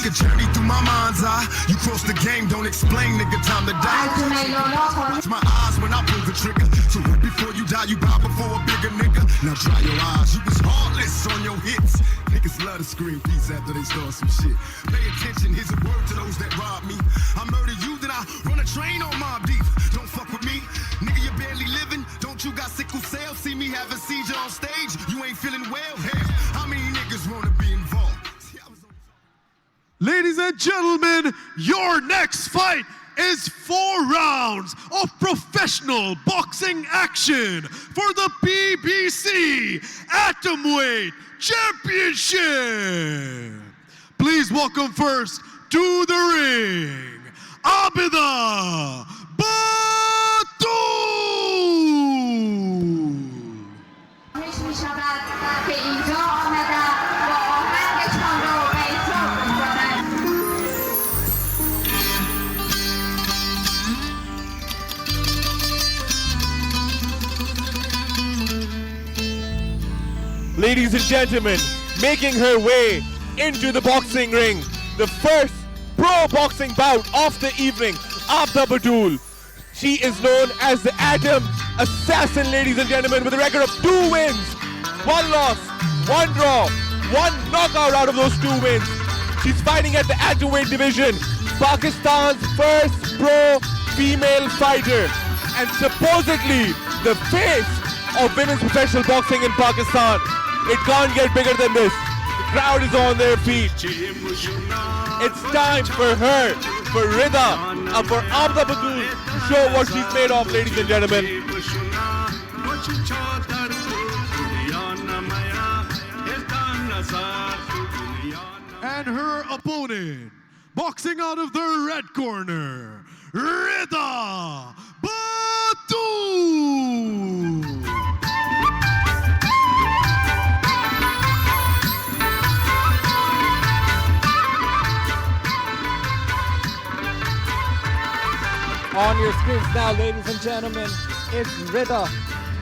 a journey through my mind's eye. You cross the game, don't explain, nigga, time to die. It's my eyes when I pull the trigger. So right before you die, you bow before a bigger nigga. Now dry your eyes, you was heartless on your hits. Niggas love to scream peace after they start some shit. Pay attention, here's a word to those that rob me. I murder you, then I run a train on my beef. Don't fuck with me, nigga, you're barely living. Don't you got sickle cell? See me have a seizure on stage, you ain't feeling well. Hell, how many niggas wanna be involved? Ladies and gentlemen, your next fight is 4 rounds of professional boxing action for the PBC Atomweight Championship. Please welcome first to the ring, Abida Batool. Ladies and gentlemen, making her way into the boxing ring, the first pro boxing bout of the evening, Abida Batool. She is known as the Atom Assassin, ladies and gentlemen, with a record of 2 wins, 1 loss, 1 draw, 1 knockout out of those 2 wins. She's fighting at the Atomweight division, Pakistan's first pro female fighter, and supposedly the face of women's professional boxing in Pakistan. It can't get bigger than this. The crowd is on their feet. It's time for her, for Rida, and for Abida Batool to show what she's made of, ladies and gentlemen. And her opponent, boxing out of the red corner, Rida Batool. On your screens now, ladies and gentlemen, is Rida,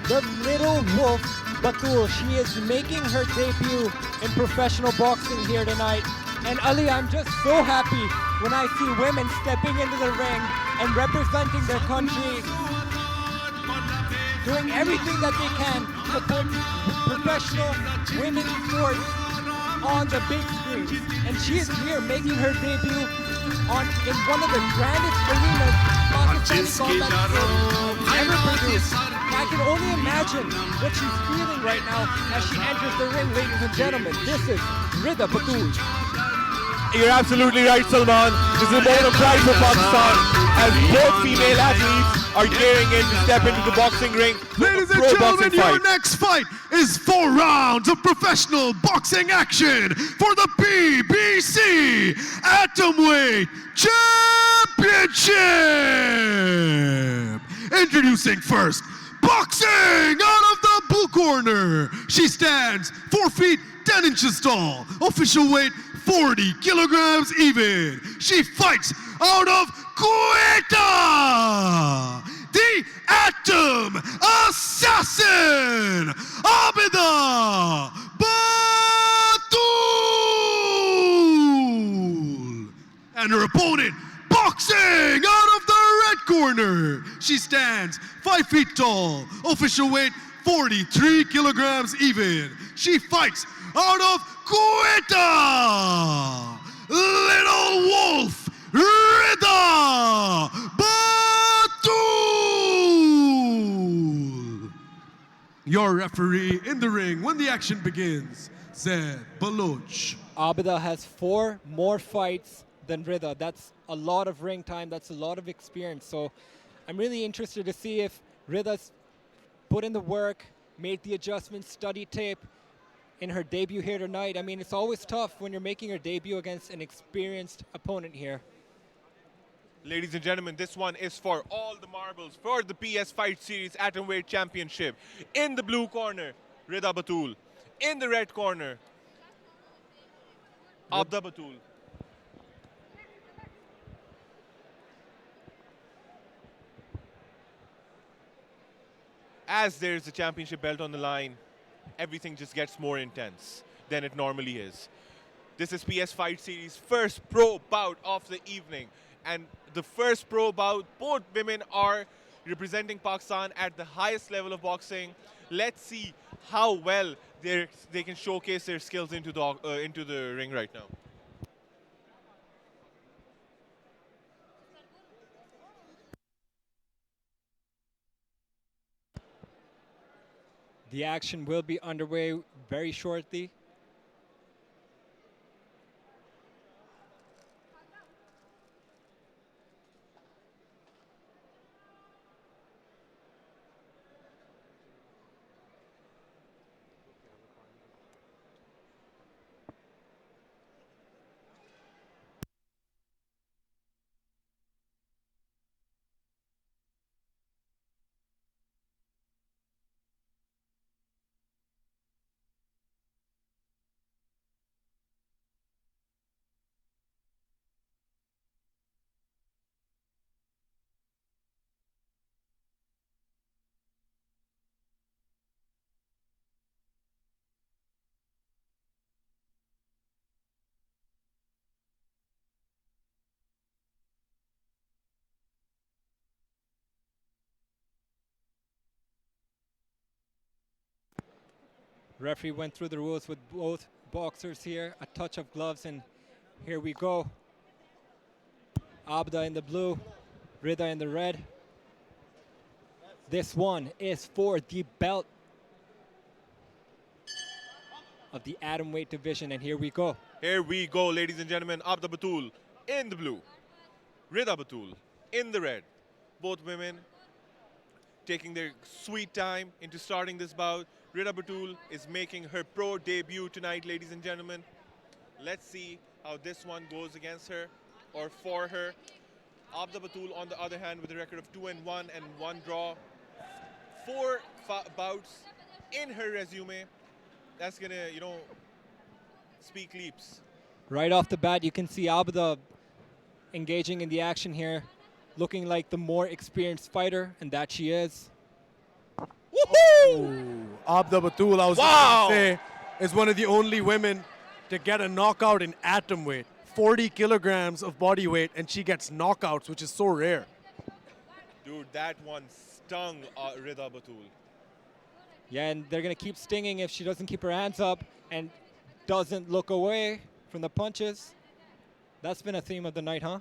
the little wolf Batool. She is making her debut in professional boxing here tonight. And Ali, I'm just so happy when I see women stepping into the ring and representing their country, doing everything that they can to put professional women's sports on the big screen. And she is here making her debut in one of the grandest arenas Pakistani combat sports ever produced. I can only imagine what she's feeling right now as she enters the ring, ladies and gentlemen. This is Rida Batool. You're absolutely right, Salman. This is a moment of pride for Pakistan as both female athletes are gearing in to step into the boxing ring. Ladies and gentlemen, your next fight is 4 rounds of professional boxing action for the PBC Atomweight Championship. Introducing first, boxing out of the blue corner. She stands 4 feet 10 inches tall. Official weight 40 kilograms even. She fights out of Quetta, the Atom Assassin, Abida Batool. And her opponent, boxing out of the red corner. She stands 5 feet tall. Official weight 43 kilograms even. She fights out of Quetta, little wolf, Rida Batool. Your referee in the ring when the action begins, Zaid Baloch. Abida has 4 more fights than Rida. That's a lot of ring time. That's a lot of experience. So I'm really interested to see if Rida's put in the work, made the adjustments, studied tape in her debut here tonight. I mean, it's always tough when you're making your debut against an experienced opponent here. Ladies and gentlemen, this one is for all the marbles for the PS Fight Series Atomweight Championship. In the blue corner, Rida Batool. In the red corner, Abida Batool. As there's a championship belt on the line, everything just gets more intense than it normally is. This is PS Fight Series' first pro bout of the evening. And the first pro bout, both women are representing Pakistan at the highest level of boxing. Let's see how well they can showcase their skills into the ring right now. The action will be underway very shortly. Referee went through the rules with both boxers here. A touch of gloves, and here we go. Abida in the blue, Rida in the red. This one is for the belt of the atomweight division, and here we go. Here we go, ladies and gentlemen. Abida Batool in the blue, Rida Batool in the red. Both women taking their sweet time into starting this bout. Rida Batool is making her pro debut tonight, ladies and gentlemen. Let's see how this one goes against her or for her. Abida Batool, on the other hand, with a record of 2-1 and 1 draw. 4 bouts in her resume. That's gonna, speak leaps. Right off the bat, you can see Abida engaging in the action here, looking like the more experienced fighter, and that she is. Woohoo! Abida Batool, I was Wow! going to say, is one of the only women to get a knockout in atom weight. 40 kilograms of body weight, and she gets knockouts, which is so rare. Dude, that one stung Rida Batool. Yeah, and they're going to keep stinging if she doesn't keep her hands up and doesn't look away from the punches. That's been a theme of the night, huh?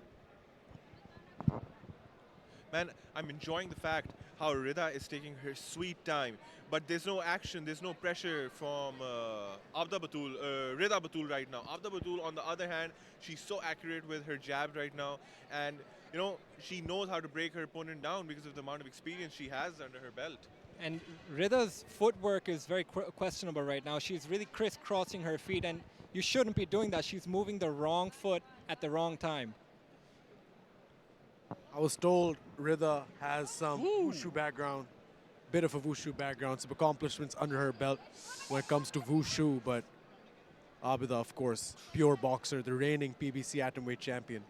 Man, I'm enjoying the fact how Rida is taking her sweet time. But there's no action, there's no pressure from Rida Batool right now. Abida Batool, on the other hand, she's so accurate with her jab right now. And, she knows how to break her opponent down because of the amount of experience she has under her belt. And Rida's footwork is very questionable right now. She's really crisscrossing her feet, and you shouldn't be doing that. She's moving the wrong foot at the wrong time. I was told Rida has some wushu background, bit of a wushu background, some accomplishments under her belt when it comes to wushu, but Abida, of course, pure boxer, the reigning PBC atomweight champion.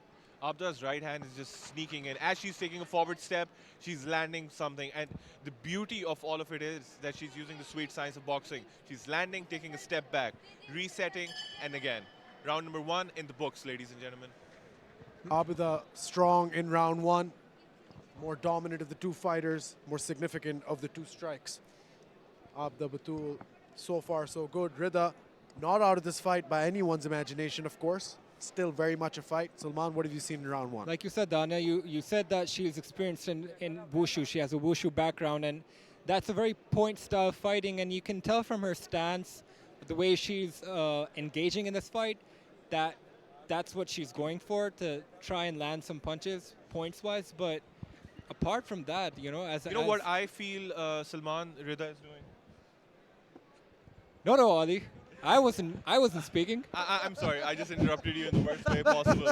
Abida's right hand is just sneaking in. As she's taking a forward step, she's landing something. And the beauty of all of it is that she's using the sweet science of boxing. She's landing, taking a step back, resetting, and again. Round number 1 in the books, ladies and gentlemen. Abida strong in round 1, more dominant of the two fighters, more significant of the two strikes. Abida Batool, so far so good. Rida, not out of this fight by anyone's imagination, of course. Still very much a fight. Salman, what have you seen in round 1? Like you said, Danya, you said that she's experienced in wushu. She has a wushu background, and that's a very point-style fighting, and you can tell from her stance, the way she's engaging in this fight, that's what she's going for, to try and land some punches points-wise. But apart from that, as what I feel Salman Rida is doing? No, Ali. I wasn't speaking. I'm sorry, I just interrupted you in the worst way possible.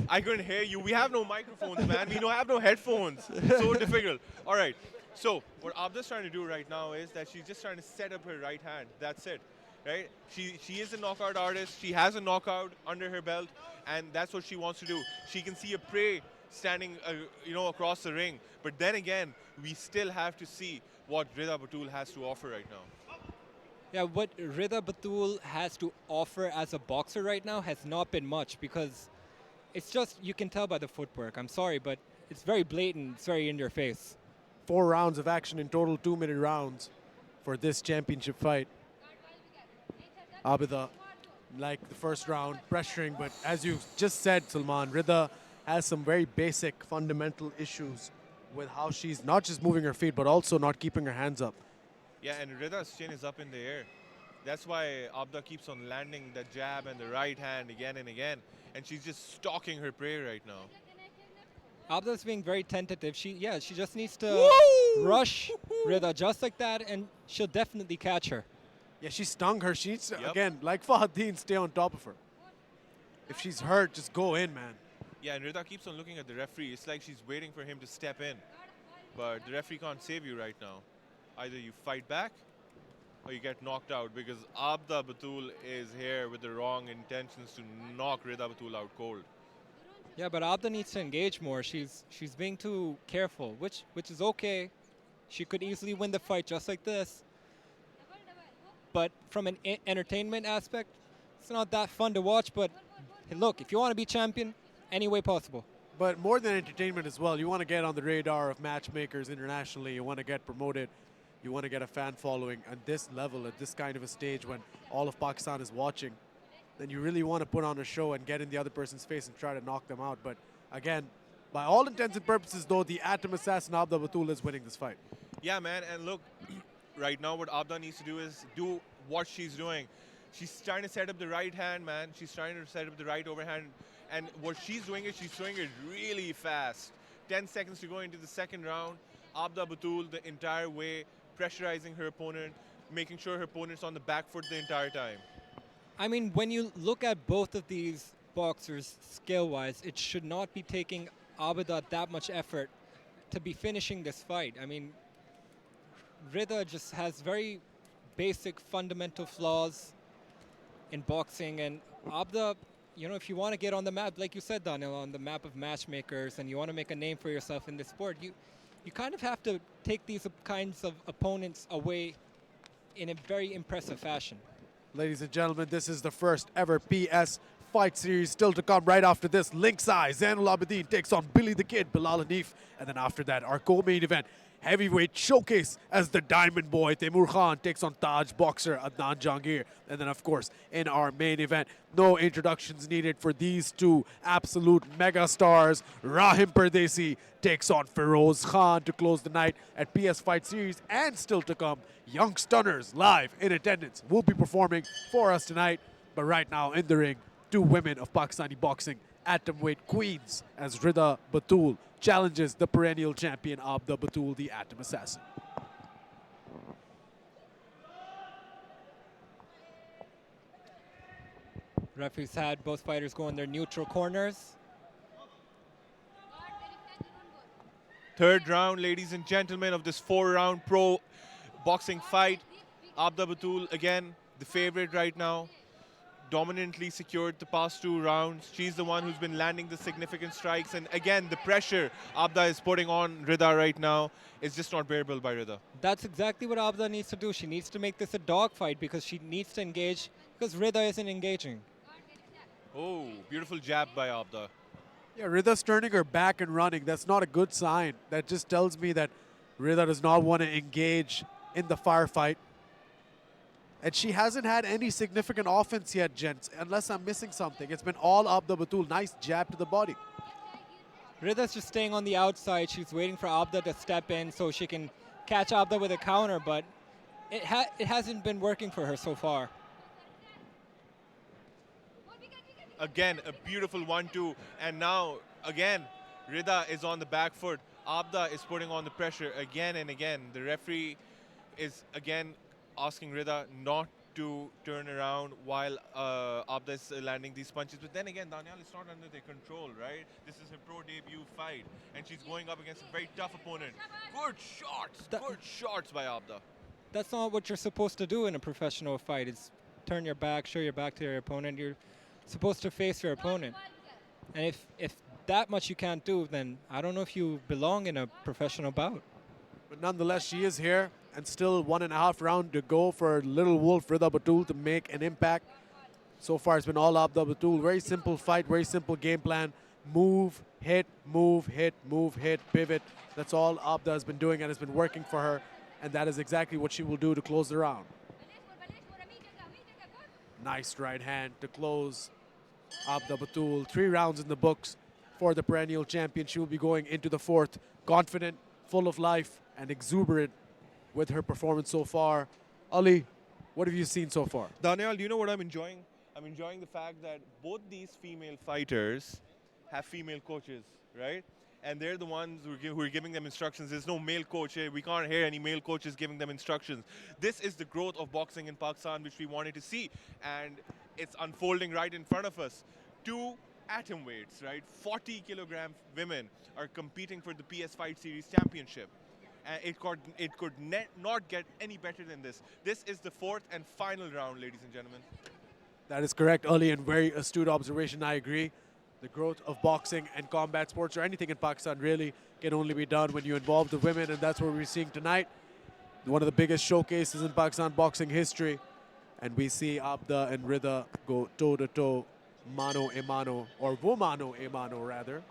I couldn't hear you. We have no microphones, man. We don't have no headphones. So difficult. All right. So what Abida's trying to do right now is that she's just trying to set up her right hand. That's it. Right? She is a knockout artist. She has a knockout under her belt, and that's what she wants to do. She can see a prey standing, across the ring. But then again, we still have to see what Rida Batool has to offer right now. Yeah, what Rida Batool has to offer as a boxer right now has not been much because it's just, you can tell by the footwork. I'm sorry, but it's very blatant. It's very in your face. 4 rounds of action in total, 2-minute rounds for this championship fight. Abida, like the first round, pressuring, but as you just said, Salman, Rida has some very basic fundamental issues with how she's not just moving her feet, but also not keeping her hands up. Yeah, and Rida's chin is up in the air. That's why Abda keeps on landing the jab and the right hand again and again. And she's just stalking her prey right now. Abda's being very tentative. She just needs to rush Rida just like that, and she'll definitely catch her. Yeah, she stung her. She needs to, Yep. again, like Fahadeen, stay on top of her. If she's hurt, just go in, man. Yeah, and Rida keeps on looking at the referee. It's like she's waiting for him to step in. But the referee can't save you right now. Either you fight back or you get knocked out, because Abida Batool is here with the wrong intentions to knock Rida Batool out cold. Yeah, but Abda needs to engage more. She's being too careful, which is okay. She could easily win the fight just like this. But from an entertainment aspect, it's not that fun to watch. But hey, look, if you want to be champion, any way possible. But more than entertainment as well, you want to get on the radar of matchmakers internationally. You want to get promoted. You want to get a fan following at this level, at this kind of a stage when all of Pakistan is watching. Then you really want to put on a show and get in the other person's face and try to knock them out. But again, by all intents and purposes, though, the atom assassin Abida Batool is winning this fight. Yeah, man, and look, right now what Abda needs to do is do what she's doing. She's trying to set up the right hand, man. She's trying to set up the right overhand. And what she's doing is she's throwing it really fast. 10 seconds to go into the second round. Abida Batool the entire way, pressurizing her opponent, making sure her opponent's on the back foot the entire time. I mean, when you look at both of these boxers skill-wise, it should not be taking Abida that much effort to be finishing this fight. I mean, Rida just has very basic fundamental flaws in boxing, and Abda, you know, if you want to get on the map, like you said, Daniel, on the map of matchmakers, and you want to make a name for yourself in this sport, you kind of have to take these kinds of opponents away in a very impressive fashion. Ladies and gentlemen, this is the first ever PS fight series. Still to come right after this. Linkside, Zainul Abidin takes on Billy the Kid, Bilal Hanif. And then after that, our co-main event, heavyweight showcase as the Diamond Boy, Taimur Khan takes on Taj boxer Adnan Jahangir. And then, of course, in our main event, no introductions needed for these two absolute mega stars. Rahim Pardesi takes on Feroz Khan to close the night at PS Fight Series. And still to come, Young Stunners live in attendance will be performing for us tonight. But right now in the ring, two women of Pakistani boxing, atomweight queens, as Rida Batool challenges the perennial champion Abida Batool, the Atom Assassin. Referees had both fighters go in their neutral corners. Third round, ladies and gentlemen, of this 4-round pro boxing fight. Abida Batool, again, the favorite right now. Dominantly secured the past 2 rounds. She's the one who's been landing the significant strikes. And again, the pressure Abida is putting on Rida right now is just not bearable by Rida. That's exactly what Abida needs to do. She needs to make this a dogfight because she needs to engage because Rida isn't engaging. Oh, beautiful jab by Abida. Yeah, Rida's turning her back and running. That's not a good sign. That just tells me that Rida does not want to engage in the firefight. And she hasn't had any significant offense yet, gents, unless I'm missing something. It's been all Abida Batool. Nice jab to the body. Rida's just staying on the outside. She's waiting for Abida to step in so she can catch Abida with a counter, but it hasn't been working for her so far. Again, a beautiful 1-2. And now, again, Rida is on the back foot. Abida is putting on the pressure again and again. The referee is, again, asking Rida not to turn around while Abida is landing these punches. But then again, Daniel, it's not under their control, right? This is her pro debut fight, and she's going up against a very tough opponent. Good shots by Abida. That's not what you're supposed to do in a professional fight. It's turn your back, show your back to your opponent. You're supposed to face your opponent. And if that much you can't do, then I don't know if you belong in a professional bout. But nonetheless, she is here and still 1.5 round to go for Little Wolf Rida Batool to make an impact. So far, it's been all Abida Batool. Very simple fight, very simple game plan. Move, hit, move, hit, move, hit, pivot. That's all Abida has been doing, and it's been working for her. And that is exactly what she will do to close the round. Nice right hand to close Abida Batool. 3 rounds in the books for the perennial champion. She will be going into the 4th, confident, full of life, and exuberant with her performance so far. Ali, what have you seen so far? Daniel, do you know what I'm enjoying? I'm enjoying the fact that both these female fighters have female coaches, right? And they're the ones who are giving them instructions. There's no male coach here. We can't hear any male coaches giving them instructions. This is the growth of boxing in Pakistan, which we wanted to see. And it's unfolding right in front of us. 2 atom weights, right? 40 kilogram women are competing for the PS Fight Series Championship. And it could not get any better than this. This is the 4th and final round, ladies and gentlemen. That is correct, Ali, and very astute observation. I agree. The growth of boxing and combat sports, or anything in Pakistan, really can only be done when you involve the women, and that's what we're seeing tonight. One of the biggest showcases in Pakistan boxing history, and we see Abida and Rida go toe-to-toe, mano-a-mano, or wo-mano-a-mano, rather,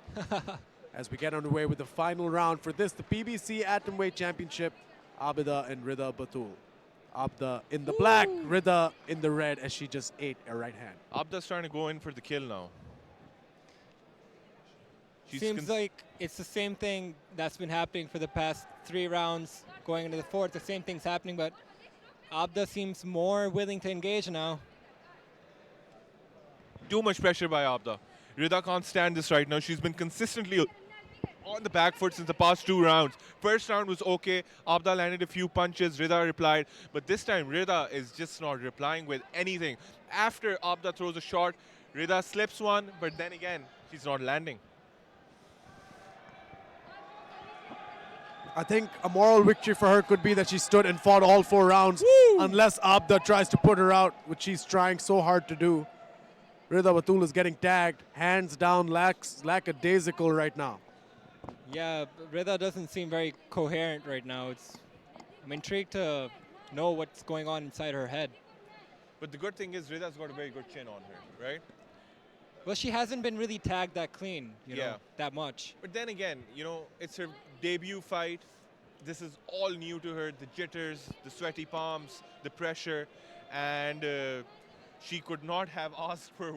as we get underway with the final round for this, the PBC Atomweight Championship, Abida and Rida Batool. Abida in the black, Rida in the red, as she just ate a right hand. Abida's trying to go in for the kill now. Seems like it's the same thing that's been happening for the past 3 rounds, going into the 4th. The same thing's happening, but Abida seems more willing to engage now. Too much pressure by Abida. Rida can't stand this right now. She's been consistently on the back foot since the past 2 rounds. First round was okay. Abida landed a few punches. Rida replied. But this time, Rida is just not replying with anything. After Abida throws a shot, Rida slips one, but then again, she's not landing. I think a moral victory for her could be that she stood and fought all 4 rounds, unless Abida tries to put her out, which she's trying so hard to do. Rida Batool is getting tagged, hands down, lackadaisical right now. Yeah, Rida doesn't seem very coherent right now. I'm intrigued to know what's going on inside her head. But the good thing is Rida's got a very good chin on her, right? Well, she hasn't been really tagged that clean, you know, that much. But then again, you know, it's her debut fight. This is all new to her, the jitters, the sweaty palms, the pressure, and she could not have asked for a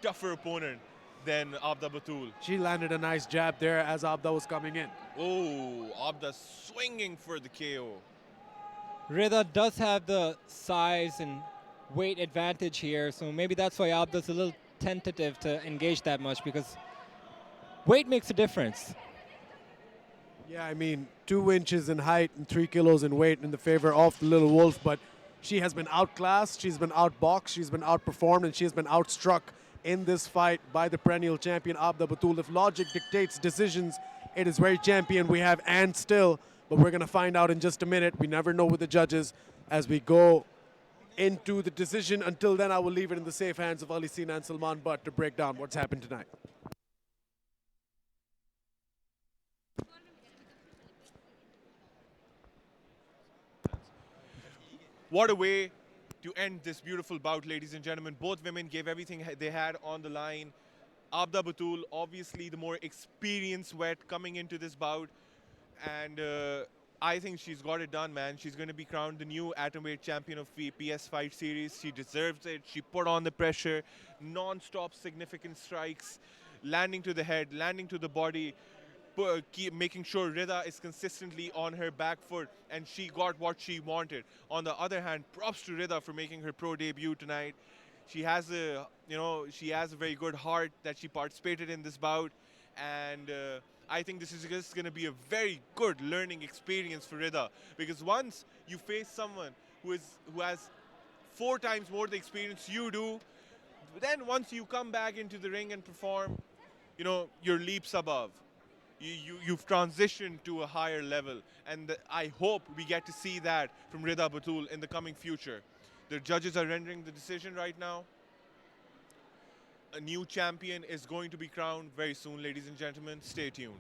tougher opponent than Abida Batool. She landed a nice jab there as Abida was coming in. Oh, Abida swinging for the KO. Rida does have the size and weight advantage here, so maybe that's why Abida's a little tentative to engage that much, because weight makes a difference. Yeah, I mean, 2 inches in height and 3 kilos in weight in the favor of the Little Wolf, but she has been outclassed, she's been outboxed, she's been outperformed, and she has been outstruck in this fight by the perennial champion Abida Batool. If logic dictates decisions, it is very champion. We have and still, but we're going to find out in just a minute. We never know with the judges as we go into the decision. Until then, I will leave it in the safe hands of Ali Sina and Salman Butt to break down what's happened tonight. What a way to end this beautiful bout, ladies and gentlemen. Both women gave everything they had on the line. Abida Batool, obviously the more experienced vet coming into this bout. And I think she's got it done, man. She's going to be crowned the new atomweight champion of the PS Fight Series. She deserves it. She put on the pressure, non-stop significant strikes, landing to the head, landing to the body, keep making sure Rida is consistently on her back foot, and she got what she wanted. On the other hand, props to Rida for making her pro debut tonight. She has a, she has a very good heart that she participated in this bout, and I think this is just going to be a very good learning experience for Rida, because once you face someone who has 4 times more the experience you do, then once you come back into the ring and perform, you're leaps above. You've transitioned to a higher level, and I hope we get to see that from Rida Batool in the coming future. The judges are rendering the decision right now. A new champion is going to be crowned very soon, ladies and gentlemen. Stay tuned.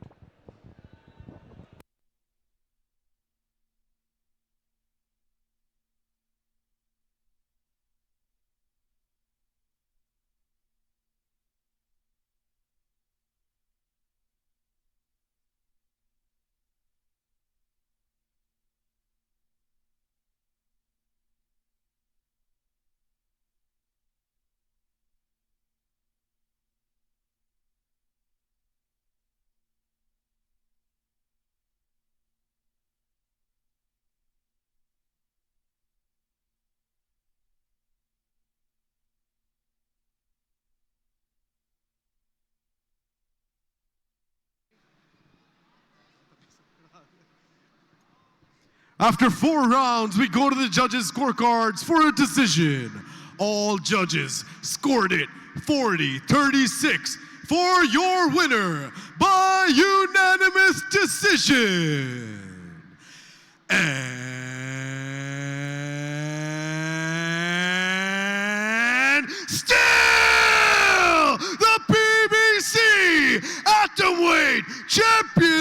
After 4 rounds, we go to the judges' scorecards for a decision. All judges scored it 40-36 for your winner by unanimous decision. And still the PBC Atomweight Champion